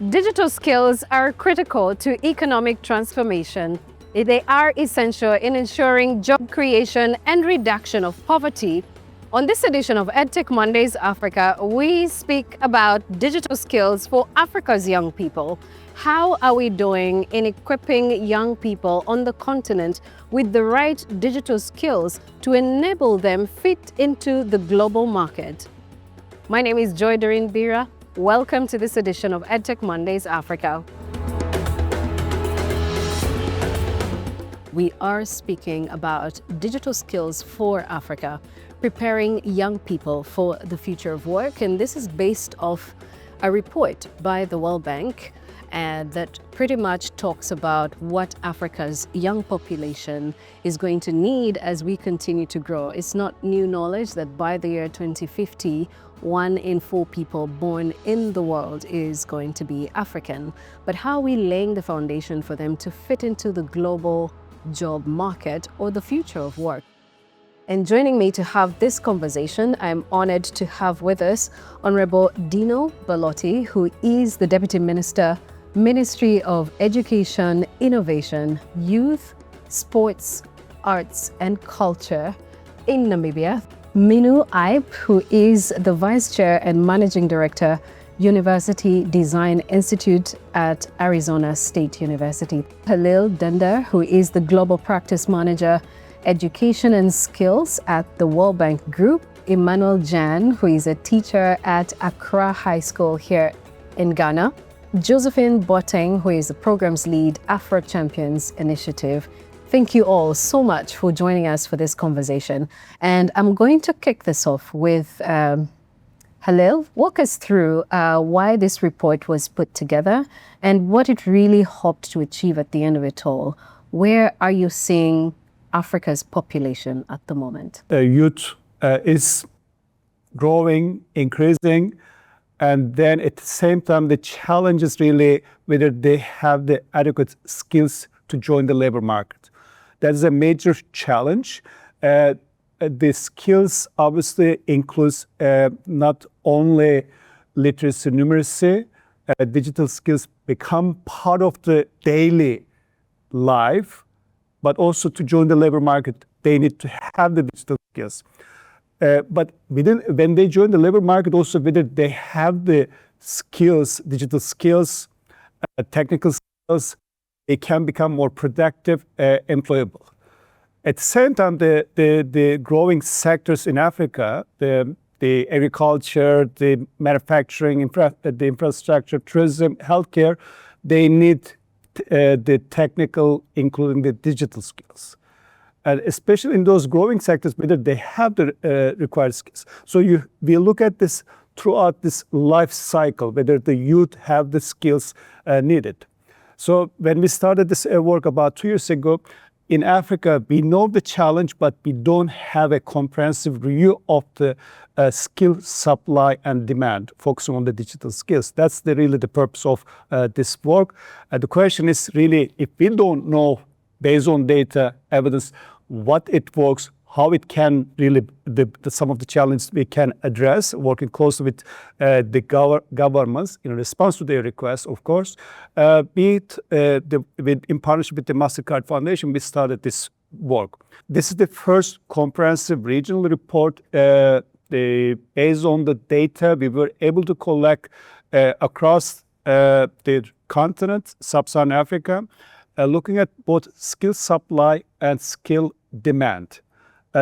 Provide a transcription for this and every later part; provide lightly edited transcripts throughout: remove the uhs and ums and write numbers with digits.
Digital skills are critical to economic transformation. They are essential in ensuring job creation and reduction of poverty. On this edition of EdTech Mondays Africa, we speak about digital skills for Africa's young people. How are we doing in equipping young people on the continent with the right digital skills to enable them fit into the global market? My name is Joy Doreen Bira. Welcome to this edition of EdTech Mondays Africa. We are speaking about digital skills for Africa, preparing young people for the future of work. And this is based off a report by the World Bank that pretty much talks about what Africa's young population is going to need as we continue to grow. It's not new knowledge that by the year 2050, 1 in 4 people born in the world is going to be African. But how are we laying the foundation for them to fit into the global job market or the future of work? And joining me to have this conversation, I'm honored to have with us Honorable Dino Ballotti, who is the Deputy Minister, Ministry of Education, Innovation, Youth, Sports, Arts and Culture in Namibia. Minu, who is the Vice Chair and Managing Director, University Design Institute at Arizona State University. Halil Dender, who is the Global Practice Manager, Education and Skills at the World Bank Group. Emmanuel Jan, who is a teacher at Accra High School here in Ghana. Josephine Boateng, who is the Programs Lead, Afro Champions Initiative. Thank you all so much for joining us for this conversation. And I'm going to kick this off with Halil. Walk us through why this report was put together and what it really hoped to achieve at the end of it all. Where are you seeing Africa's population at the moment? The youth is growing, increasing, and then at the same time, the challenge is really whether they have the adequate skills to join the labor market. That is a major challenge. The skills obviously includes not only literacy, numeracy, digital skills become part of the daily life, but also to join the labor market, they need to have the digital skills. But when they join the labor market, also whether they have the skills, digital skills, technical skills, they can become more productive, employable. At the same time, the growing sectors in Africa, the agriculture, the manufacturing, the infrastructure, tourism, healthcare, they need the technical, including the digital skills. And especially in those growing sectors, whether they have the required skills. So we look at this throughout this life cycle, whether the youth have the skills needed. So when we started this work about 2 years ago, in Africa, we know the challenge, but we don't have a comprehensive review of the skill supply and demand, focusing on the digital skills. That's really the purpose of this work. The question is really, if we don't know, based on data, evidence, what it works, how it can really, some of the challenges we can address, working closely with the governments in response to their requests, of course. In partnership with the Mastercard Foundation, we started this work. This is the first comprehensive regional report. Based on the data we were able to collect across the continent, Sub-Saharan Africa, looking at both skill supply and skill demand.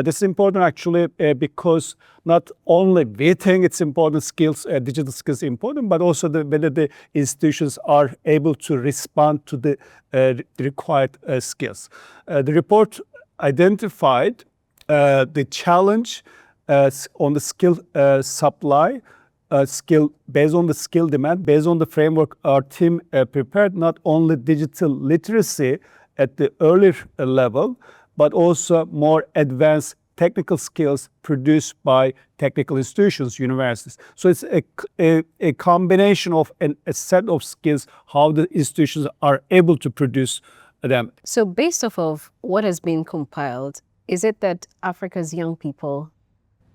This is important actually because not only we think it's important skills, digital skills are important, but also whether the institutions are able to respond to the required skills. The report identified the challenge on the skill supply, skill based on the skill demand, based on the framework our team prepared, not only digital literacy at the earlier level, but also more advanced technical skills produced by technical institutions, universities. So it's a combination of a set of skills, how the institutions are able to produce them. So based off of what has been compiled, is it that Africa's young people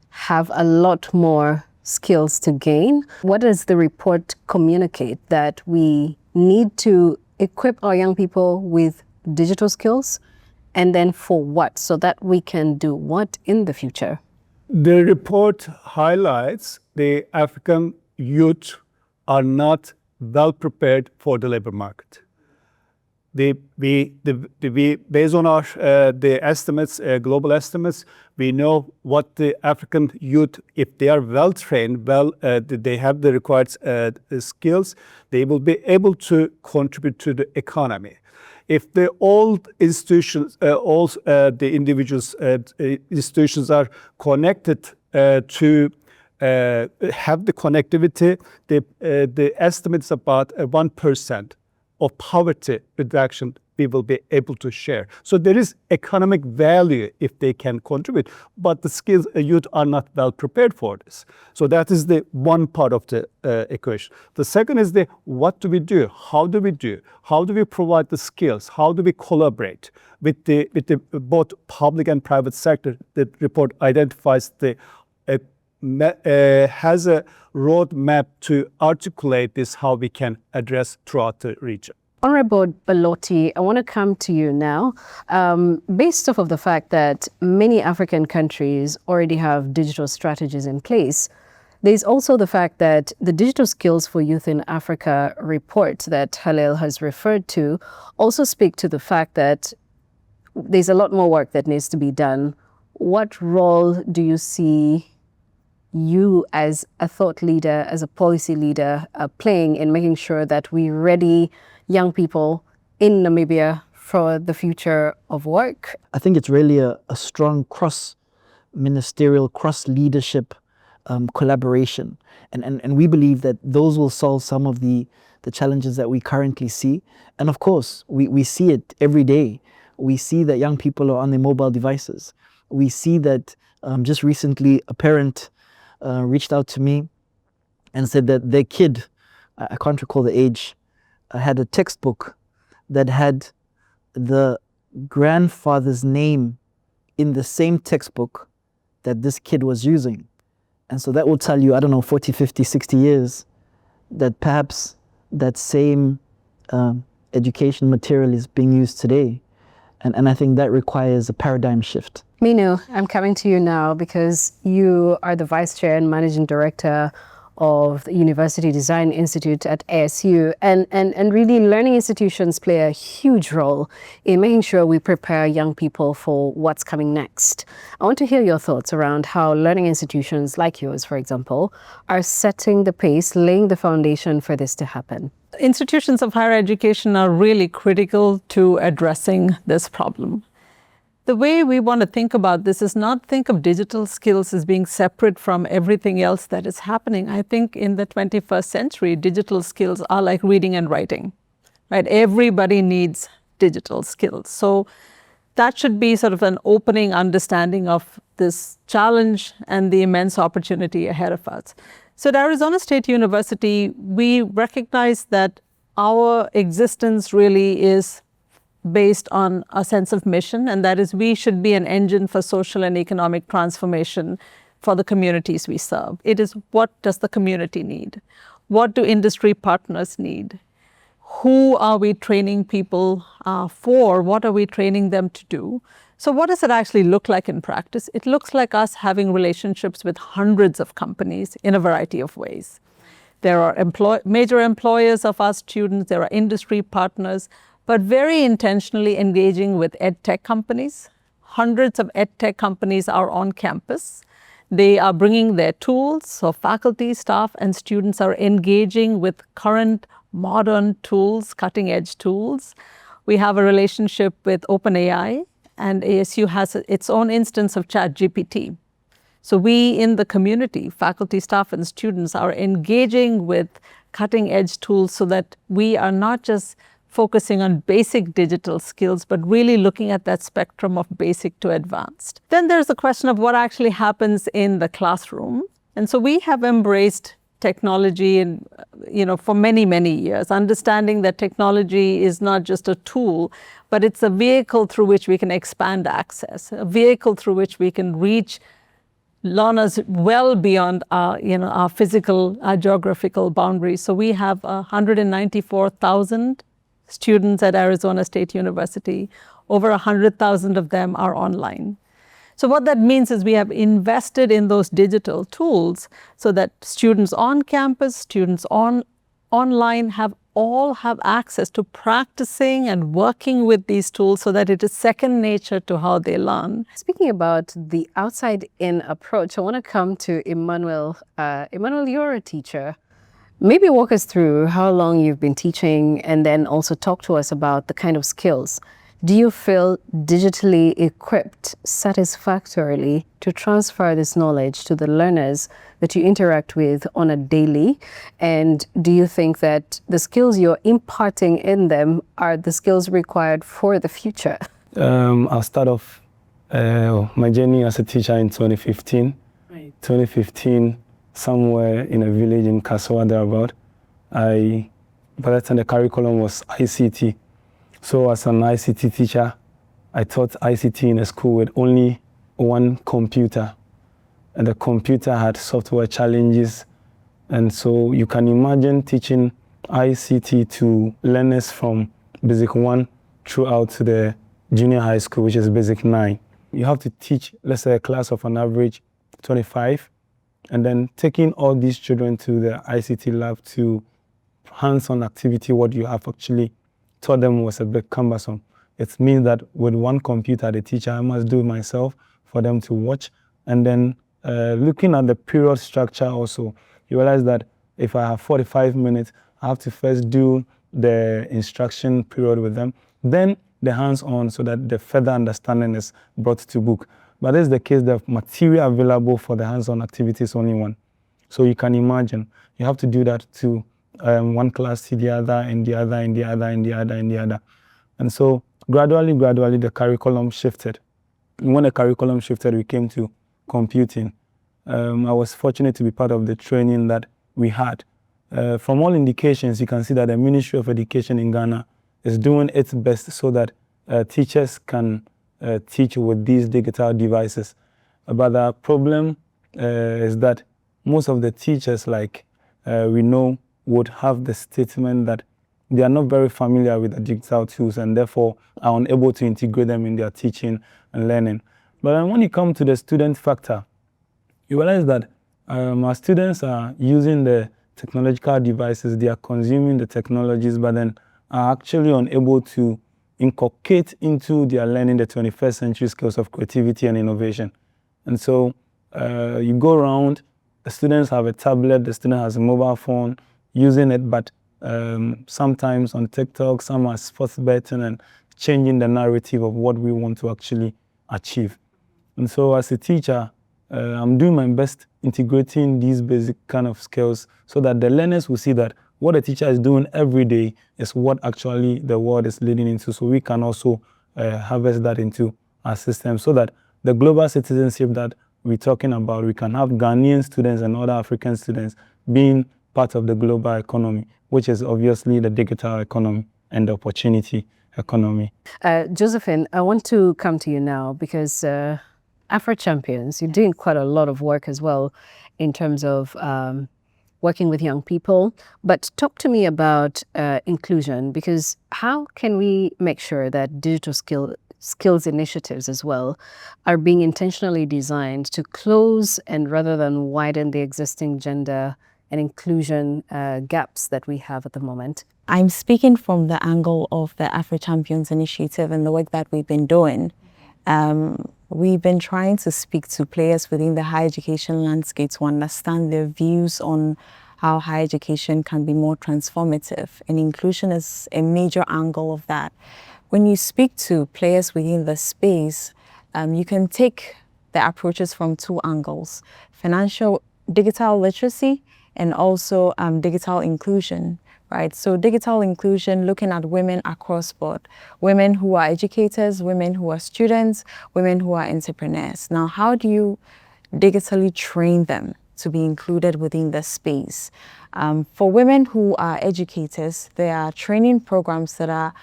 have a lot more skills to gain? What does the report communicate? That we need to equip our young people with digital skills? And then for what? So that we can do what in the future? The report highlights the African youth are not well prepared for the labor market. Based on our the estimates, global estimates, we know what the African youth, if they are well trained, they have the required skills, they will be able to contribute to the economy. If the old institutions, the individuals, institutions are connected to have the connectivity, the estimates about 1% of poverty reduction we will be able to share. So there is economic value if they can contribute, but the skills youth are not well prepared for this. So that is the one part of the equation. The second is the what do we do? How do we do? How do we provide the skills? How do we collaborate with the both public and private sector? The report identifies has a roadmap to articulate this, how we can address throughout the region. Honorable Ballotti, I want to come to you now. Based off of the fact that many African countries already have digital strategies in place, there's also the fact that the Digital Skills for Youth in Africa report that Halil has referred to also speak to the fact that there's a lot more work that needs to be done. What role do you see you as a thought leader, as a policy leader, playing in making sure that we ready young people in Namibia for the future of work? I think it's really a strong cross-ministerial, cross-leadership collaboration. And we believe that those will solve some of the challenges that we currently see. And of course, we see it every day. We see that young people are on their mobile devices. We see that just recently a parent reached out to me and said that their kid, I can't recall the age, had a textbook that had the grandfather's name in the same textbook that this kid was using. And so that will tell you, I don't know, 40, 50, 60 years, that perhaps that same education material is being used today. And I think that requires a paradigm shift. Minu, I'm coming to you now because you are the Vice Chair and Managing Director of the University Design Institute at ASU. And really learning institutions play a huge role in making sure we prepare young people for what's coming next. I want to hear your thoughts around how learning institutions like yours, for example, are setting the pace, laying the foundation for this to happen. Institutions of higher education are really critical to addressing this problem. The way we want to think about this is not think of digital skills as being separate from everything else that is happening. I think in the 21st century, digital skills are like reading and writing, right? Everybody needs digital skills. So that should be sort of an opening understanding of this challenge and the immense opportunity ahead of us. So at Arizona State University, we recognize that our existence really is based on a sense of mission, and that is we should be an engine for social and economic transformation for the communities we serve. It is what does the community need? What do industry partners need? Who are we training people for? What are we training them to do? So what does it actually look like in practice? It looks like us having relationships with hundreds of companies in a variety of ways. There are major employers of our students, there are industry partners, but very intentionally engaging with edtech companies. Hundreds of edtech companies are on campus. They are bringing their tools, so faculty, staff, and students are engaging with current modern tools, cutting edge tools. We have a relationship with OpenAI, and ASU has its own instance of ChatGPT. So we in the community, faculty, staff, and students are engaging with cutting edge tools so that we are not just focusing on basic digital skills, but really looking at that spectrum of basic to advanced. Then there's the question of what actually happens in the classroom. And so we have embraced technology and, for many, many years, understanding that technology is not just a tool, but it's a vehicle through which we can expand access, a vehicle through which we can reach learners well beyond our physical, our geographical boundaries. So we have 194,000 students at Arizona State University. Over 100,000 of them are online. So what that means is we have invested in those digital tools so that students on campus, students online all have access to practicing and working with these tools so that it is second nature to how they learn. Speaking about the outside-in approach, I want to come to Emmanuel. Emmanuel, you're a teacher. Maybe walk us through how long you've been teaching, and then also talk to us about the kind of skills. Do you feel digitally equipped satisfactorily to transfer this knowledge to the learners that you interact with on a daily? And do you think that the skills you're imparting in them are the skills required for the future? I'll start off my journey as a teacher in 2015. Right. 2015, somewhere in a village in Kasoa, thereabout. By that time, the curriculum was ICT. So as an ICT teacher, I taught ICT in a school with only one computer. And the computer had software challenges. And so you can imagine teaching ICT to learners from Basic 1 throughout to the junior high school, which is Basic 9. You have to teach, let's say, a class of an average 25, and then taking all these children to the ICT lab to hands-on activity, what you have actually taught them was a bit cumbersome. It means that with one computer, the teacher, I must do it myself for them to watch. And then looking at the period structure also, you realize that if I have 45 minutes, I have to first do the instruction period with them, then the hands-on, so that the further understanding is brought to book. But this is the case, the material available for the hands-on activity is only one. So you can imagine, you have to do that to one class to the other, and the other, and the other, and the other, and the other. And so gradually, the curriculum shifted. And when the curriculum shifted, we came to computing. I was fortunate to be part of the training that we had. From all indications, you can see that the Ministry of Education in Ghana is doing its best so that teachers can teach with these digital devices. But the problem is that most of the teachers, like we know, would have the statement that they are not very familiar with the digital tools and therefore are unable to integrate them in their teaching and learning. But then when you come to the student factor, you realize that our students are using the technological devices, they are consuming the technologies, but then are actually unable to inculcate into their learning the 21st century skills of creativity and innovation. And so you go around, the students have a tablet, the student has a mobile phone, using it, but sometimes on TikTok, some are sports betting and changing the narrative of what we want to actually achieve. And so as a teacher, I'm doing my best integrating these basic kind of skills so that the learners will see that what a teacher is doing every day is what actually the world is leading into, so we can also harvest that into our system so that the global citizenship that we're talking about, we can have Ghanaian students and other African students being part of the global economy, which is obviously the digital economy and the opportunity economy. Josephine, I want to come to you now because Afro Champions, you're doing quite a lot of work as well in terms of working with young people. But talk to me about inclusion, because how can we make sure that digital skills initiatives as well are being intentionally designed to close and rather than widen the existing gender and inclusion gaps that we have at the moment? I'm speaking from the angle of the Afro Champions Initiative and the work that we've been doing. We've been trying to speak to players within the higher education landscape to understand their views on how higher education can be more transformative, and inclusion is a major angle of that. When you speak to players within the space, you can take the approaches from two angles: financial digital literacy and also digital inclusion. right? So digital inclusion, looking at women across board, women who are educators, women who are students, women who are entrepreneurs. Now, how do you digitally train them to be included within the space? For women who are educators, there are training programs that are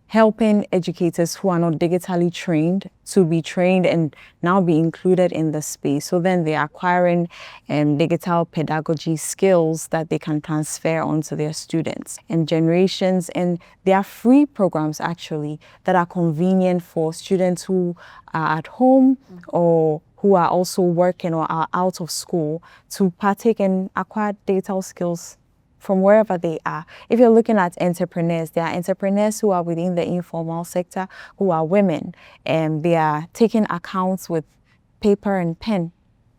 helping educators who are not digitally trained to be trained and now be included in the space. So then they're acquiring digital pedagogy skills that they can transfer onto their students and generations. And there are free programs actually that are convenient for students who are at home or who are also working or are out of school to partake and acquire digital skills from wherever they are. If you're looking at entrepreneurs, there are entrepreneurs who are within the informal sector who are women, and they are taking accounts with paper and pen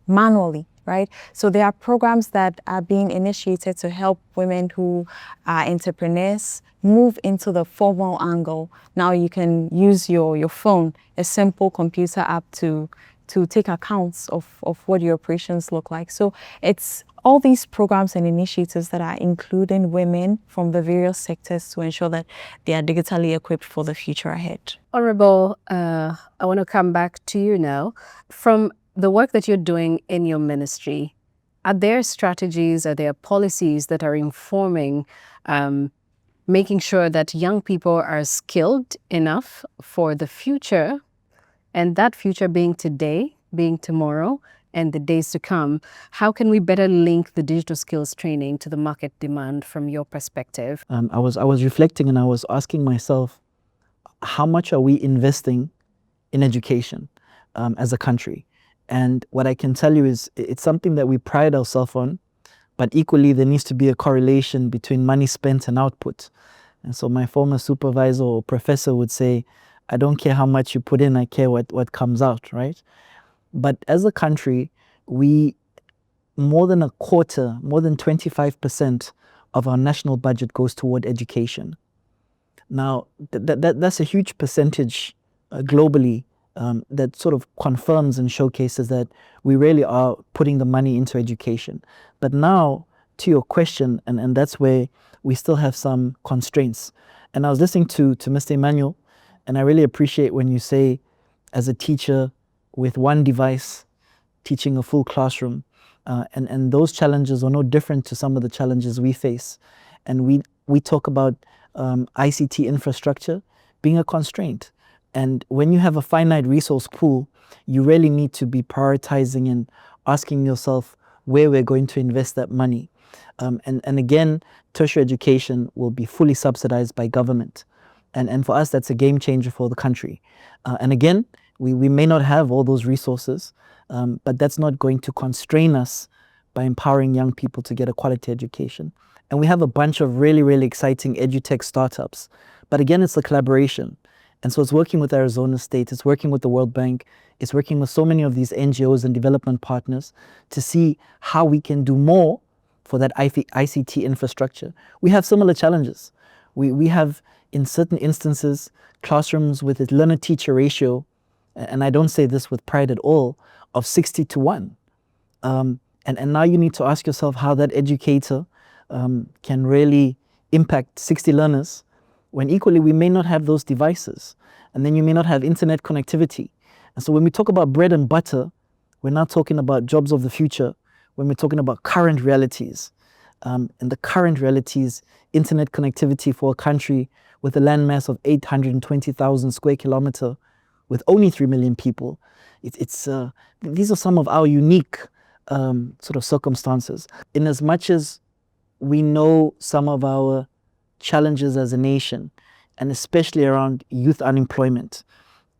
manually, right? So there are programs that are being initiated to help women who are entrepreneurs move into the formal angle. Now you can use your phone, a simple computer app to take accounts of what your operations look like. So it's all these programs and initiatives that are including women from the various sectors to ensure that they are digitally equipped for the future ahead. Honorable, I want to come back to you now. From the work that you're doing in your ministry, are there strategies, are there policies that are informing, making sure that young people are skilled enough for the future, and that future being today, being tomorrow, and the days to come? How can we better link the digital skills training to the market demand from your perspective? I was reflecting and I was asking myself, how much are we investing in education as a country? And what I can tell you is it's something that we pride ourselves on, but equally there needs to be a correlation between money spent and output. And so my former supervisor or professor would say, I don't care how much you put in, I care what comes out, right? But as a country, more than a quarter, more than 25% of our national budget goes toward education. Now, that's a huge percentage globally that sort of confirms and showcases that we really are putting the money into education. But now, to your question, and that's where we still have some constraints. And I was listening to Mr. Emmanuel, and I really appreciate when you say, as a teacher, with one device, teaching a full classroom. And those challenges are no different to some of the challenges we face. And we talk about ICT infrastructure being a constraint. And when you have a finite resource pool, you really need to be prioritizing and asking yourself where we're going to invest that money. And again, tertiary education will be fully subsidized by government. And for us, that's a game changer for the country. And again, we may not have all those resources, but that's not going to constrain us by empowering young people to get a quality education. And we have a bunch of really, really exciting edutech startups. But again, it's a collaboration. And so it's working with Arizona State, it's working with the World Bank, it's working with so many of these NGOs and development partners to see how we can do more for that ICT infrastructure. We have similar challenges. We have, in certain instances, classrooms with a learner-teacher ratio, and I don't say this with pride at all, of 60-1. And now you need to ask yourself how that educator can really impact 60 learners when equally we may not have those devices. And then you may not have internet connectivity. And so when we talk about bread and butter, we're not talking about jobs of the future, when we're talking about current realities. And the current realities, internet connectivity for a country with a landmass of 820,000 square kilometers, with only 3 million people, these are some of our unique sort of circumstances. In as much as we know some of our challenges as a nation, and especially around youth unemployment,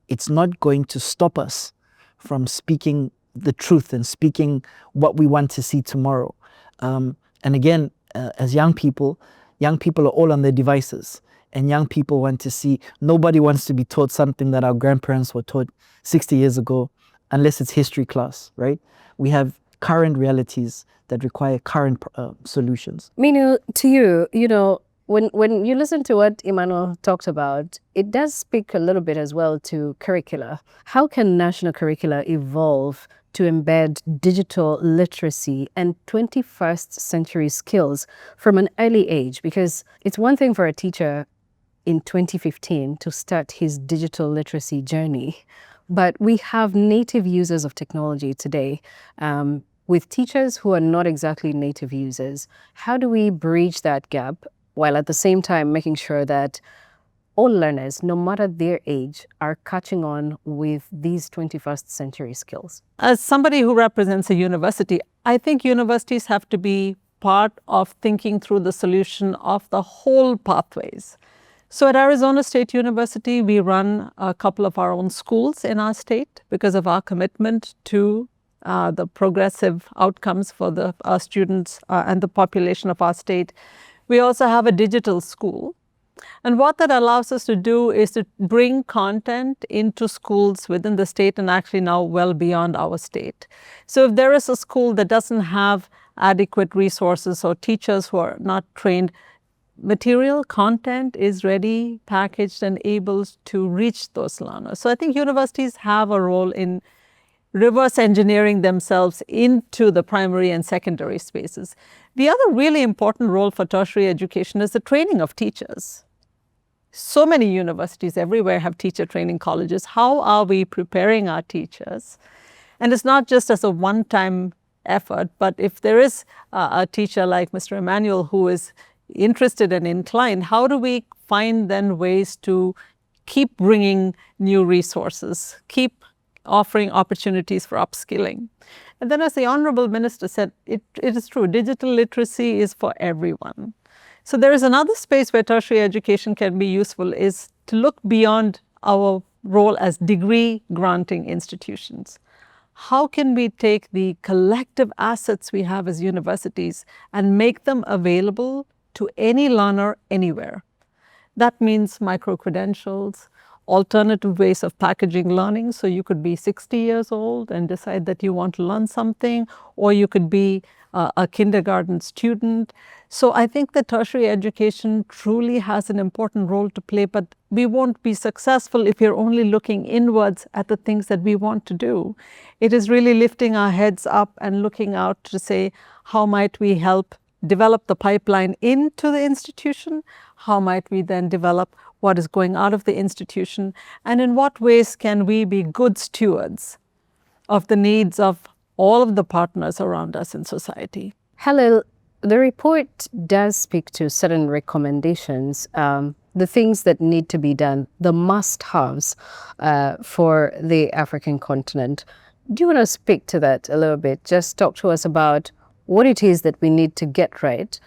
it's not going to stop us from speaking the truth and speaking what we want to see tomorrow. And again, as young people are all on their devices. And young people want to see, nobody wants to be taught something that our grandparents were taught 60 years ago, unless it's history class, right? We have current realities that require current solutions. Minu, to you, when you listen to what Emmanuel talked about, it does speak a little bit as well to curricula. How can national curricula evolve to embed digital literacy and 21st century skills from an early age? Because it's one thing for a teacher in 2015 to start his digital literacy journey, but we have native users of technology today, with teachers who are not exactly native users. How do we bridge that gap while at the same time making sure that all learners, no matter their age, are catching on with these 21st century skills? As somebody who represents a university, I think universities have to be part of thinking through the solution of the whole pathways. So at Arizona State University, we run a couple of our own schools in our state because of our commitment to the progressive outcomes for our students and the population of our state. We also have a digital school. And what that allows us to do is to bring content into schools within the state and actually now well beyond our state. So if there is a school that doesn't have adequate resources or teachers who are not trained, material content is ready, packaged, and able to reach those learners. So I think universities have a role in reverse engineering themselves into the primary and secondary spaces. The other really important role for tertiary education is the training of teachers. So many universities everywhere have teacher training colleges. How are we preparing our teachers? And it's not just as a one-time effort, but if there is a teacher like Mr. Emmanuel who is interested and inclined, how do we find then ways to keep bringing new resources, keep offering opportunities for upskilling? And then as the Honorable Minister said, it is true, digital literacy is for everyone. So there is another space where tertiary education can be useful, is to look beyond our role as degree granting institutions. How can we take the collective assets we have as universities and make them available to any learner anywhere? That means micro-credentials, alternative ways of packaging learning. So you could be 60 years old and decide that you want to learn something, or you could be a kindergarten student. So I think that tertiary education truly has an important role to play, but we won't be successful if you're only looking inwards at the things that we want to do. It is really lifting our heads up and looking out to say, how might we help develop the pipeline into the institution? How might we then develop what is going out of the institution? And in what ways can we be good stewards of the needs of all of the partners around us in society? Halil, the report does speak to certain recommendations, the things that need to be done, the must-haves for the African continent. Do you want to speak to that a little bit? Just talk to us about what it is that we need to get right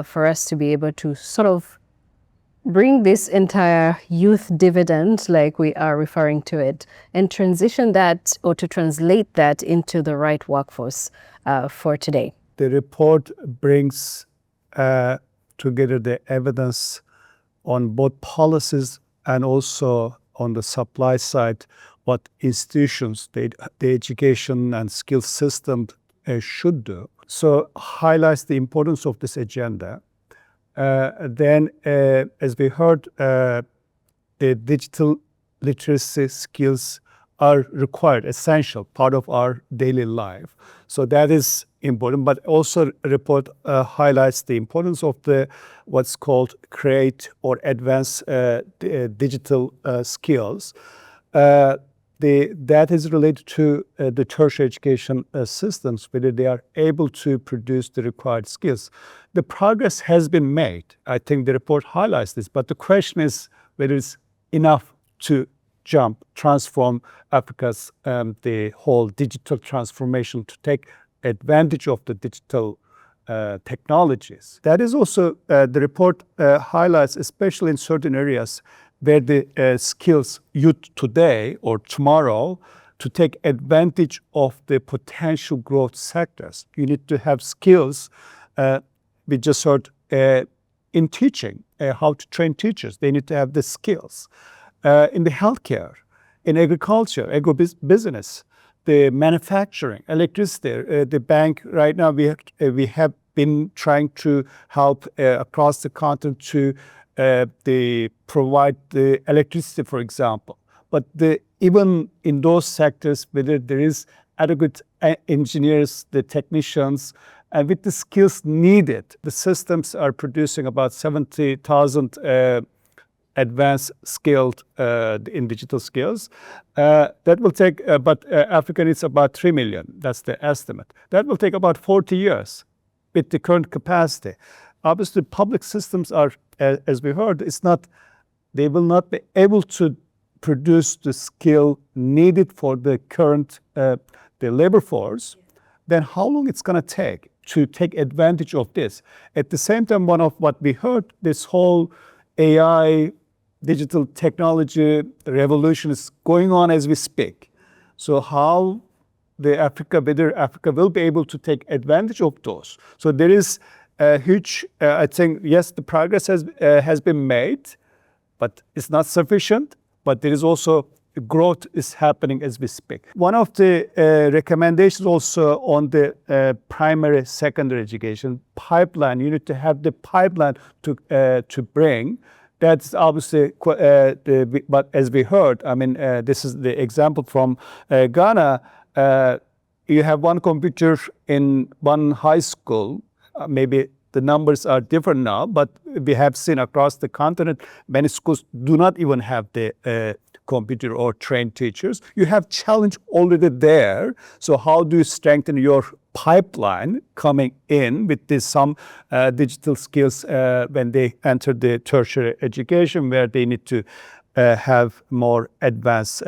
for us to be able to sort of bring this entire youth dividend, like we are referring to it, and transition that, or to translate that into the right workforce for today. The report brings together the evidence on both policies and also on the supply side, what institutions, the education and skills system should do. So highlights the importance of this agenda. Then, as we heard, the digital literacy skills are required, essential, part of our daily life. So that is important, but also a report highlights the importance of the what's called create or advance digital skills. That is related to the tertiary education systems, whether they are able to produce the required skills. The progress has been made. I think the report highlights this, but the question is whether it's enough to transform Africa's the whole digital transformation to take advantage of the digital technologies. That is also, the report highlights, especially in certain areas, where the skills youth today or tomorrow to take advantage of the potential growth sectors. You need to have skills. We just heard in teaching, how to train teachers. They need to have the skills. In the healthcare, in agriculture, agribusiness, the manufacturing, electricity, the bank. Right now we have been trying to help across the continent to provide the electricity, for example. But even in those sectors, whether there is adequate engineers, the technicians, and with the skills needed, the systems are producing about 70,000 advanced skilled in digital skills. That will take, but Africa needs about 3 million. That's the estimate. That will take about 40 years with the current capacity. Obviously, public systems are, as we heard, they will not be able to produce the skill needed for the current the labor force. Then how long it's going to take to take advantage of this? At the same time, one of what we heard, this whole AI, digital technology revolution is going on as we speak. So how whether Africa will be able to take advantage of those? So there is a huge, I think, yes, the progress has been made, but it's not sufficient. But there is also growth is happening as we speak. One of the recommendations also on the primary, secondary education pipeline, you need to have the pipeline to bring. That's obviously, but as we heard, I mean, this is the example from Ghana. You have one computer in one high school. Maybe the numbers are different now, but we have seen across the continent, many schools do not even have the computer or trained teachers. You have challenge already there. So how do you strengthen your pipeline coming in with some digital skills when they enter the tertiary education, where they need to have more advanced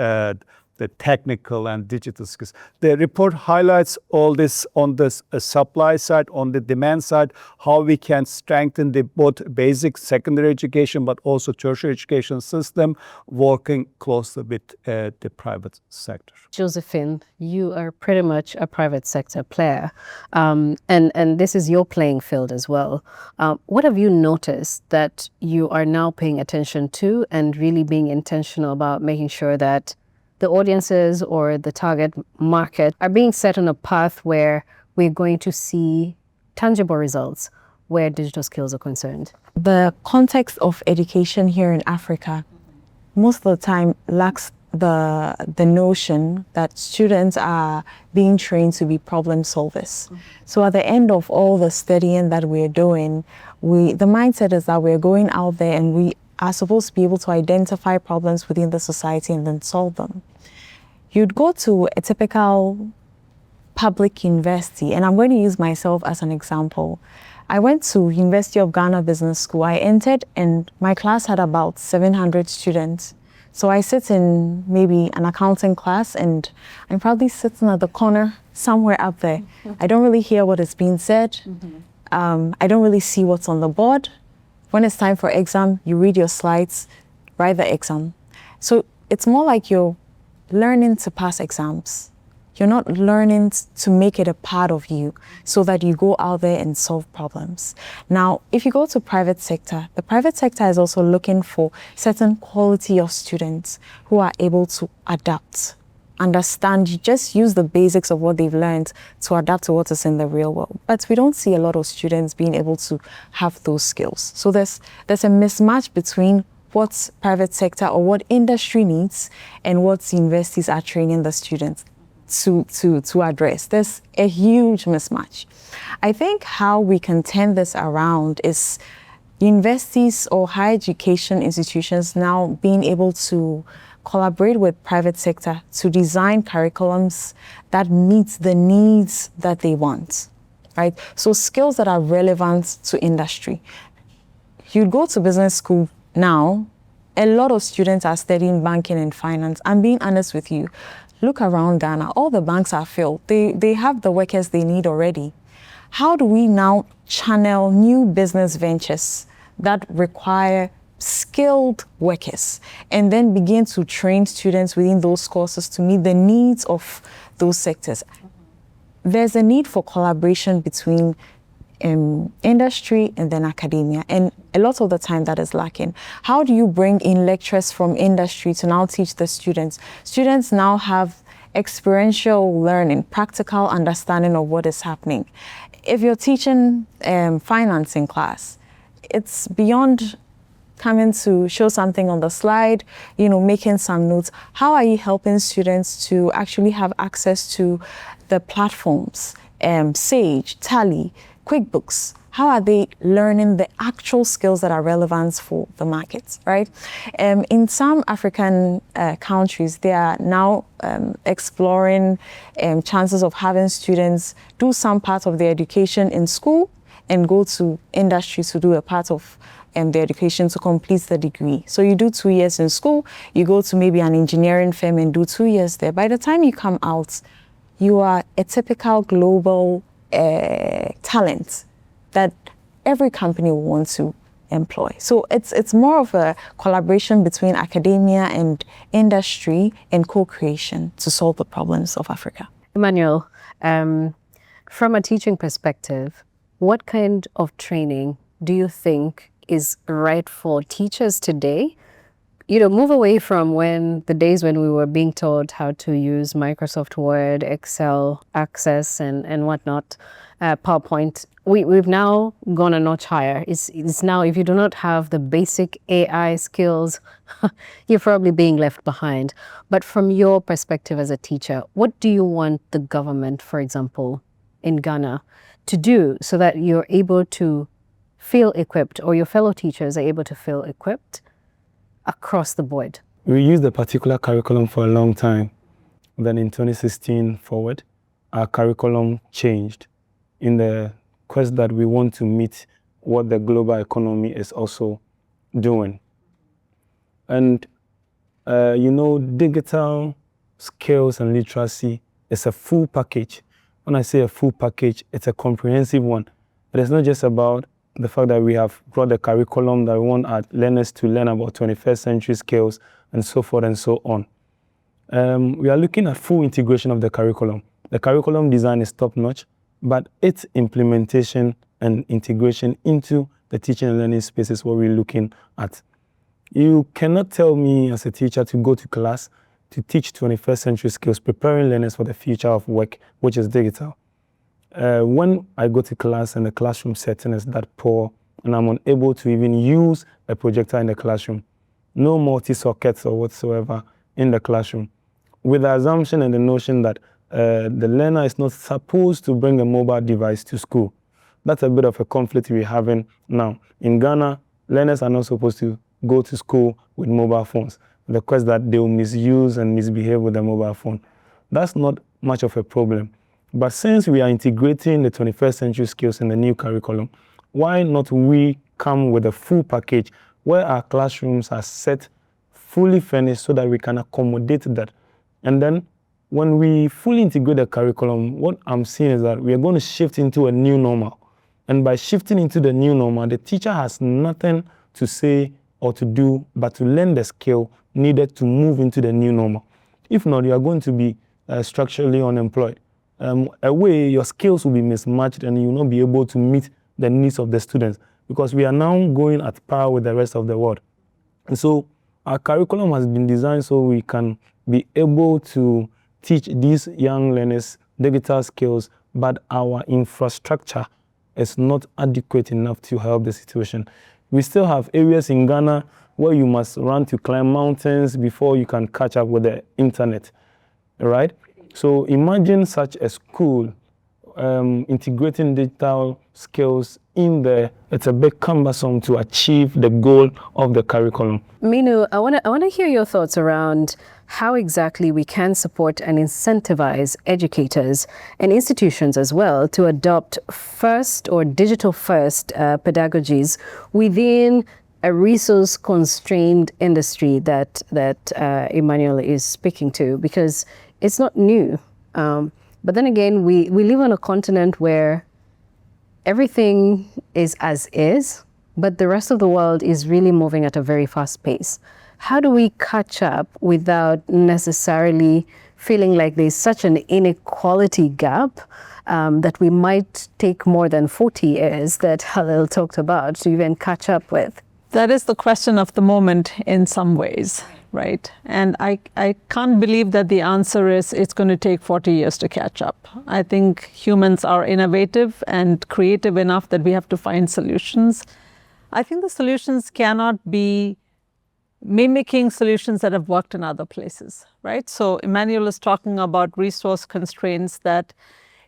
the technical and digital skills. The report highlights all this on the supply side, on the demand side, how we can strengthen the both basic secondary education, but also tertiary education system, working closely with the private sector. Josephine, you are pretty much a private sector player, and this is your playing field as well. What have you noticed that you are now paying attention to and really being intentional about making sure that the audiences or the target market are being set on a path where we're going to see tangible results where digital skills are concerned? The context of education here in Africa most of the time lacks the notion that students are being trained to be problem solvers. So at the end of all the studying that we're doing, the mindset is that we're going out there and we are supposed to be able to identify problems within the society and then solve them. You'd go to a typical public university, and I'm going to use myself as an example. I went to University of Ghana Business School. I entered and my class had about 700 students. So I sit in maybe an accounting class and I'm probably sitting at the corner somewhere up there. I don't really hear what is being said. I don't really see what's on the board. When it's time for exam, you read your slides, write the exam. So it's more like you're learning to pass exams. You're not learning to make it a part of you so that you go out there and solve problems. Now, if you go to private sector, the private sector is also looking for certain quality of students who are able to adapt, understand, you just use the basics of what they've learned to adapt to what is in the real world. But we don't see a lot of students being able to have those skills. So there's a mismatch between what private sector or what industry needs and what universities are training the students to address. There's a huge mismatch. I think how we can turn this around is universities or higher education institutions now being able to collaborate with private sector to design curriculums that meet the needs that they want, right? So skills that are relevant to industry. You'd go to business school now, a lot of students are studying banking and finance. I'm being honest with you. Look around Ghana, all the banks are filled. They have the workers they need already. How do we now channel new business ventures that require skilled workers and then begin to train students within those courses to meet the needs of those sectors? There's a need for collaboration between industry and then academia, and a lot of the time that is lacking. How do you bring in lecturers from industry to now teach the students? Students now have experiential learning, practical understanding of what is happening. If you're teaching finance in class, it's beyond coming to show something on the slide, making some notes. How are you helping students to actually have access to the platforms, Sage, Tally, QuickBooks? How are they learning the actual skills that are relevant for the markets, right? In some African countries, they are now exploring chances of having students do some part of their education in school and go to industry to do a part of their education to complete the degree. So you do 2 years in school, you go to maybe an engineering firm and do 2 years there. By the time you come out, you are a typical global talent that every company will want to employ. So it's more of a collaboration between academia and industry and co-creation to solve the problems of Africa. Emmanuel, from a teaching perspective, what kind of training do you think is right for teachers today? Move away from the days when we were being taught how to use Microsoft Word, Excel, Access, and whatnot, PowerPoint. We've now gone a notch higher. It's now, if you do not have the basic AI skills, you're probably being left behind. But from your perspective as a teacher, what do you want the government, for example, in Ghana, to do so that you're able to feel equipped, or your fellow teachers are able to feel equipped across the board? We used a particular curriculum for a long time. Then in 2016 forward, our curriculum changed in the quest that we want to meet what the global economy is also doing. And, digital skills and literacy is a full package. When I say a full package, it's a comprehensive one. But it's not just about the fact that we have brought the curriculum that we want our learners to learn about 21st century skills and so forth and so on. We are looking at full integration of the curriculum. The curriculum design is top-notch, but its implementation and integration into the teaching and learning space is what we're looking at. You cannot tell me as a teacher to go to class to teach 21st century skills, preparing learners for the future of work, which is digital. When I go to class and the classroom setting is that poor and I'm unable to even use a projector in the classroom, no multi-sockets or whatsoever in the classroom, with the assumption and the notion that the learner is not supposed to bring a mobile device to school. That's a bit of a conflict we're having now. In Ghana, learners are not supposed to go to school with mobile phones. The quest that they will misuse and misbehave with the mobile phone. That's not much of a problem. But since we are integrating the 21st century skills in the new curriculum, why not we come with a full package where our classrooms are set, fully furnished, so that we can accommodate that? And then when we fully integrate the curriculum, what I'm seeing is that we are going to shift into a new normal. And by shifting into the new normal, the teacher has nothing to say or to do but to learn the skill needed to move into the new normal. If not, you are going to be structurally unemployed. Your skills will be mismatched and you will not be able to meet the needs of the students, because we are now going at par with the rest of the world. And so our curriculum has been designed so we can be able to teach these young learners digital skills, but our infrastructure is not adequate enough to help the situation. We still have areas in Ghana where you must run to climb mountains before you can catch up with the internet, right? So imagine such a school integrating digital skills in there. It's a bit cumbersome to achieve the goal of the curriculum. Minu, I want to hear your thoughts around how exactly we can support and incentivize educators and institutions as well to adopt first or digital first pedagogies within a resource-constrained industry that Emmanuel is speaking to, because it's not new. But then again, we live on a continent where everything is as is, but the rest of the world is really moving at a very fast pace. How do we catch up without necessarily feeling like there's such an inequality gap that we might take more than 40 years that Halil talked about to even catch up with? That is the question of the moment in some ways, right? And I can't believe that the answer is it's going to take 40 years to catch up. I think humans are innovative and creative enough that we have to find solutions. I think the solutions cannot be mimicking solutions that have worked in other places, right? So Emmanuel is talking about resource constraints, that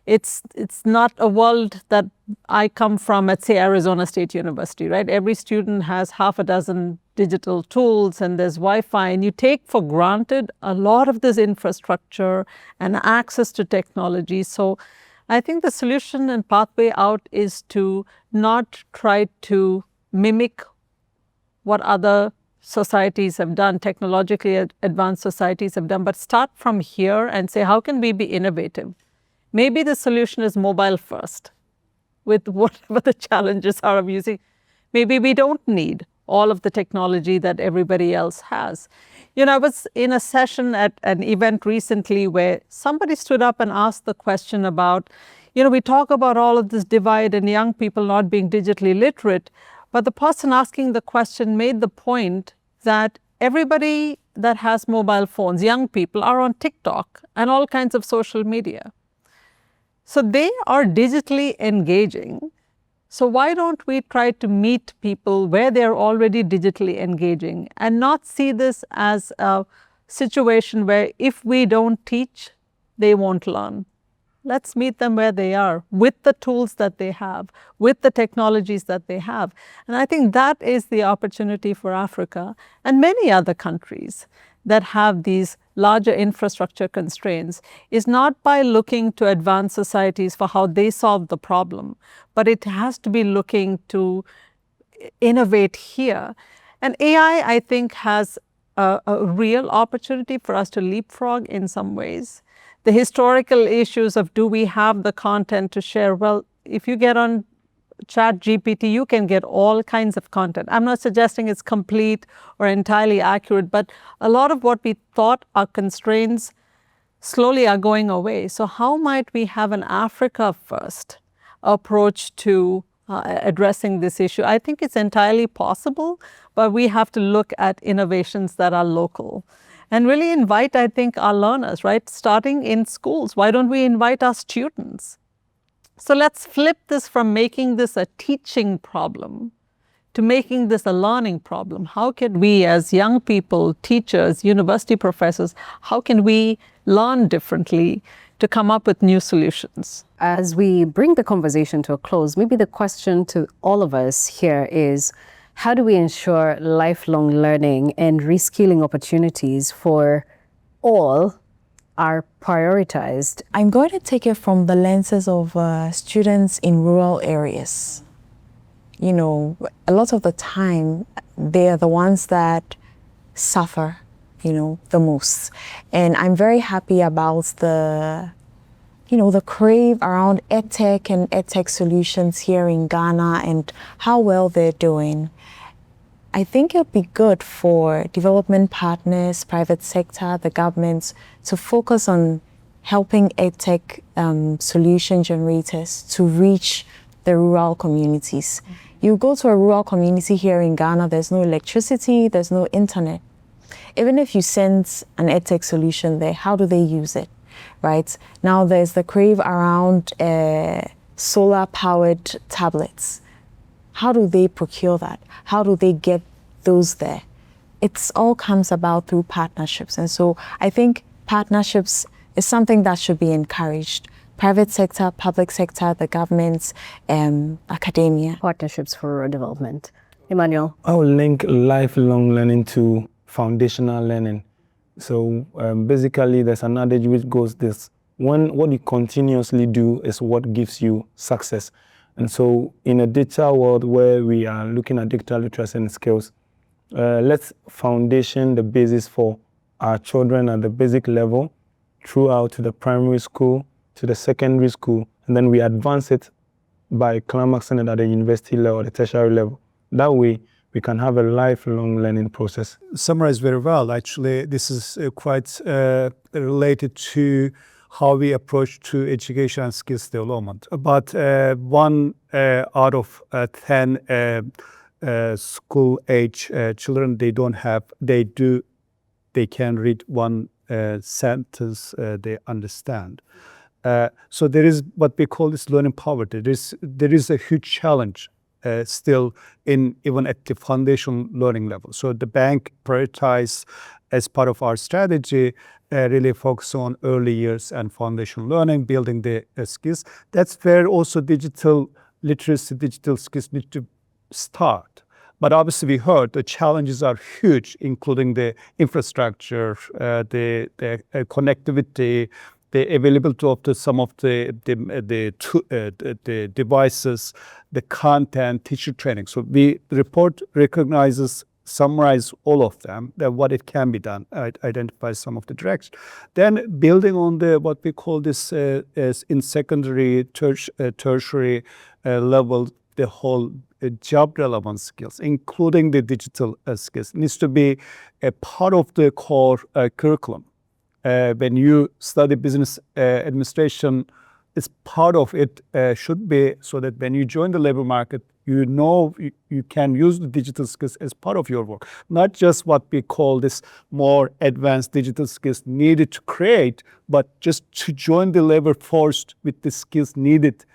it's not a world that I come from at, say, Arizona State University, right? Every student has half a dozen digital tools and there's Wi-Fi, and you take for granted a lot of this infrastructure and access to technology. So I think the solution and pathway out is to not try to mimic what other societies have done, technologically advanced societies have done, but start from here and say, how can we be innovative? Maybe the solution is mobile first, with whatever the challenges are of using. Maybe we don't need all of the technology that everybody else has. You know, I was in a session at an event recently where somebody stood up and asked the question about, you know, we talk about all of this divide and young people not being digitally literate, but the person asking the question made the point that everybody that has mobile phones, young people, are on TikTok and all kinds of social media. So they are digitally engaging. So why don't we try to meet people where they're already digitally engaging and not see this as a situation where if we don't teach, they won't learn. Let's meet them where they are, with the tools that they have, with the technologies that they have. And I think that is the opportunity for Africa and many other countries that have these larger infrastructure constraints, is not by looking to advanced societies for how they solve the problem, but it has to be looking to innovate here. And AI, I think, has a real opportunity for us to leapfrog in some ways. The historical issues of, do we have the content to share? Well, if you get on ChatGPT, you can get all kinds of content. I'm not suggesting it's complete or entirely accurate, but a lot of what we thought are constraints slowly are going away. So how might we have an Africa first approach to addressing this issue? I think it's entirely possible, but we have to look at innovations that are local and really invite, I think, our learners, right? Starting in schools. Why don't we invite our students? So let's flip this from making this a teaching problem to making this a learning problem. How can we, as young people, teachers, university professors, how can we learn differently to come up with new solutions? As we bring the conversation to a close, maybe the question to all of us here is, how do we ensure lifelong learning and reskilling opportunities for all are prioritized? I'm going to take it from the lenses of students in rural areas. You know, a lot of the time, they are the ones that suffer, you know, the most. And I'm very happy about the crave around EdTech and EdTech solutions here in Ghana and how well they're doing. I think it'll be good for development partners, private sector, the governments to focus on helping EdTech solution generators to reach the rural communities. You go to a rural community here in Ghana, there's no electricity, there's no internet. Even if you send an EdTech solution there, how do they use it, right? Now there's the crave around solar-powered tablets. How do they procure that? How do they get those there? It all comes about through partnerships. And so I think partnerships is something that should be encouraged. Private sector, public sector, the governments, academia. Partnerships for rural development. Emmanuel? I will link lifelong learning to foundational learning. So basically, there's an adage which goes this: what you continuously do is what gives you success. And so in a digital world where we are looking at digital literacy and skills, let's foundation the basis for our children at the basic level throughout to the primary school, to the secondary school, and then we advance it by climaxing it at the university level, the tertiary level. That way, we can have a lifelong learning process. Summarized very well. Actually, this is quite related to how we approach to education and skills development. But 1 out of 10 school-age children, they can read one sentence they understand. So there is what we call this learning poverty. There is a huge challenge still in even at the foundation learning level. So the bank prioritized as part of our strategy, really focus on early years and foundation learning, building the skills. That's where also digital literacy, digital skills need to start. But obviously we heard the challenges are huge, including the infrastructure, the connectivity, the availability of some of the devices, the content, teacher training. So the report recognizes, summarize all of them, that what it can be done, identify some of the directions. Then building on what we call this as in secondary, tertiary level, the whole job relevant skills, including the digital skills, needs to be a part of the core curriculum. When you study business administration, it's part of it should be so that when you join the labor market, you know you can use the digital skills as part of your work. Not just what we call this more advanced digital skills needed to create, but just to join the labor force with the skills needed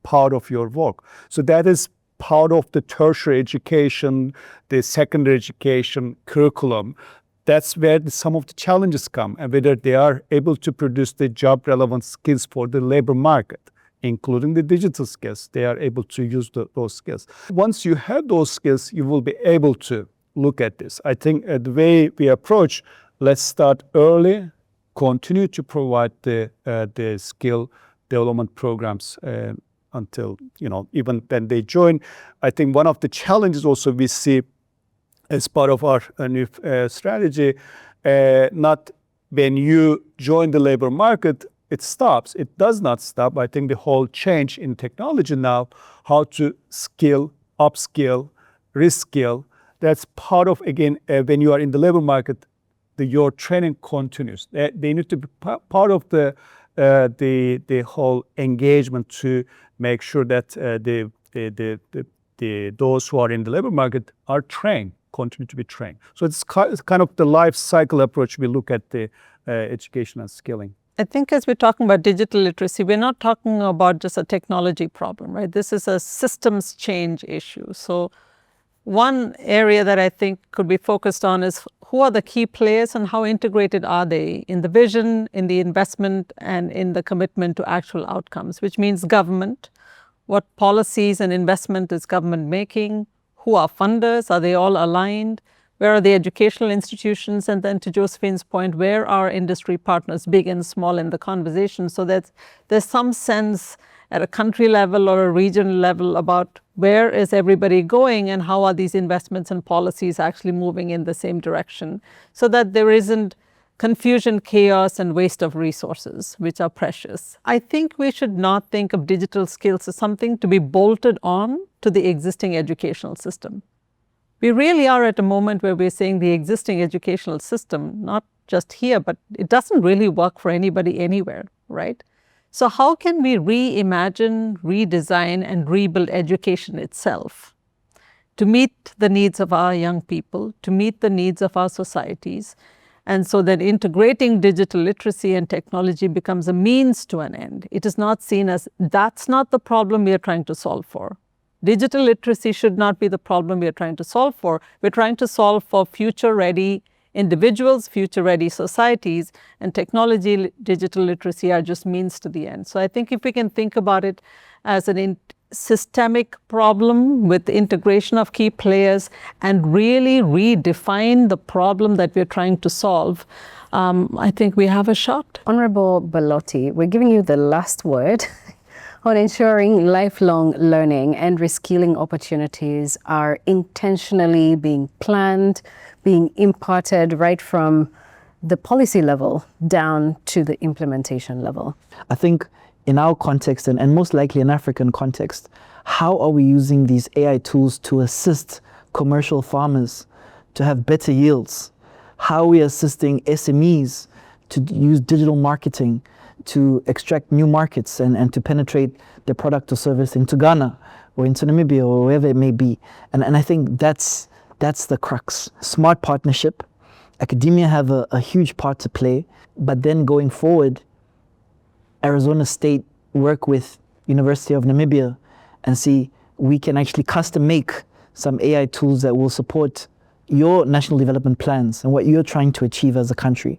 part of your work. So that is part of the tertiary education, the secondary education curriculum. That's where some of the challenges come, and whether they are able to produce the job relevant skills for the labor market, including the digital skills. They are able to use those skills. Once you have those skills, you will be able to look at this. I think the way we approach, let's start early, continue to provide the skill development programs until, even when they join. I think one of the challenges also we see as part of our new strategy, not when you join the labor market, it stops. It does not stop. I think the whole change in technology now, how to skill, upskill, reskill, that's part of, again, when you are in the labor market, your training continues. They need to be part of the whole engagement to make sure that those who are in the labor market are trained, continue to be trained. So it's kind of the life cycle approach we look at the education and skilling. I think as we're talking about digital literacy, we're not talking about just a technology problem, right? This is a systems change issue. So one area that I think could be focused on is who are the key players and how integrated are they in the vision, in the investment, and in the commitment to actual outcomes, which means government. What policies and investment is government making? Who are funders? Are they all aligned? Where are the educational institutions? And then to Josephine's point, where are industry partners, big and small, in the conversation, so that there's some sense at a country level or a regional level about where is everybody going and how are these investments and policies actually moving in the same direction, so that there isn't confusion, chaos, and waste of resources, which are precious. I think we should not think of digital skills as something to be bolted on to the existing educational system. We really are at a moment where we're saying the existing educational system, not just here, but it doesn't really work for anybody anywhere, right? So how can we reimagine, redesign, and rebuild education itself to meet the needs of our young people, to meet the needs of our societies, and so that integrating digital literacy and technology becomes a means to an end? It is not seen as, that's not the problem we are trying to solve for. Digital literacy should not be the problem we are trying to solve for. We're trying to solve for future-ready individuals, future-ready societies, and technology, digital literacy are just means to the end. So I think if we can think about it as a systemic problem with the integration of key players and really redefine the problem that we're trying to solve, I think we have a shot. Honorable Ballotti, we're giving you the last word on ensuring lifelong learning and reskilling opportunities are intentionally being planned, being imparted right from the policy level down to the implementation level. I think in our context, and most likely in African context, how are we using these AI tools to assist commercial farmers to have better yields? How are we assisting SMEs to use digital marketing to extract new markets and to penetrate their product or service into Ghana or into Namibia or wherever it may be? And I think that's the crux. Smart partnership. Academia have a huge part to play, but then going forward, Arizona State work with University of Namibia and see we can actually custom make some AI tools that will support your national development plans and what you're trying to achieve as a country.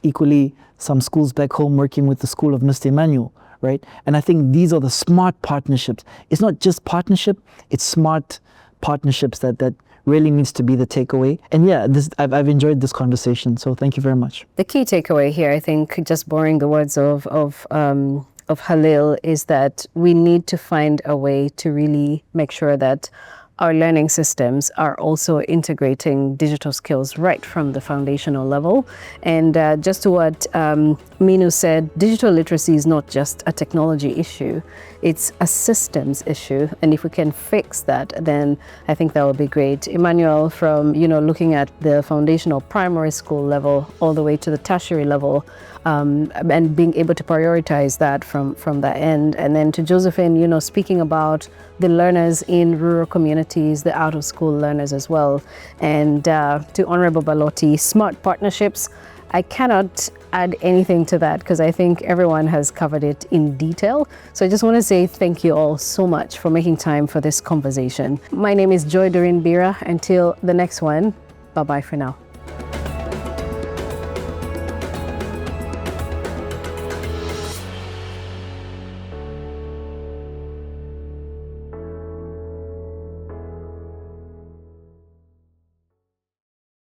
Equally, some schools back home working with the school of Mr. Emmanuel, right? And I think these are the smart partnerships. It's not just partnership, it's smart partnerships that really needs to be the takeaway. And yeah, I've enjoyed this conversation, so thank you very much. The key takeaway here, I think, just borrowing the words of Halil, is that we need to find a way to really make sure that our learning systems are also integrating digital skills right from the foundational level. And just to what Minu said, digital literacy is not just a technology issue, it's a systems issue. And if we can fix that, then I think that would be great. Emmanuel, from looking at the foundational primary school level all the way to the tertiary level, and being able to prioritize that from that end. And then to Josephine, speaking about the learners in rural communities, the out-of-school learners as well. And to Honorable Ballotti, smart partnerships, I cannot add anything to that because I think everyone has covered it in detail. So I just want to say thank you all so much for making time for this conversation. My name is Joy Doreen Bira. Until the next one, bye-bye for now.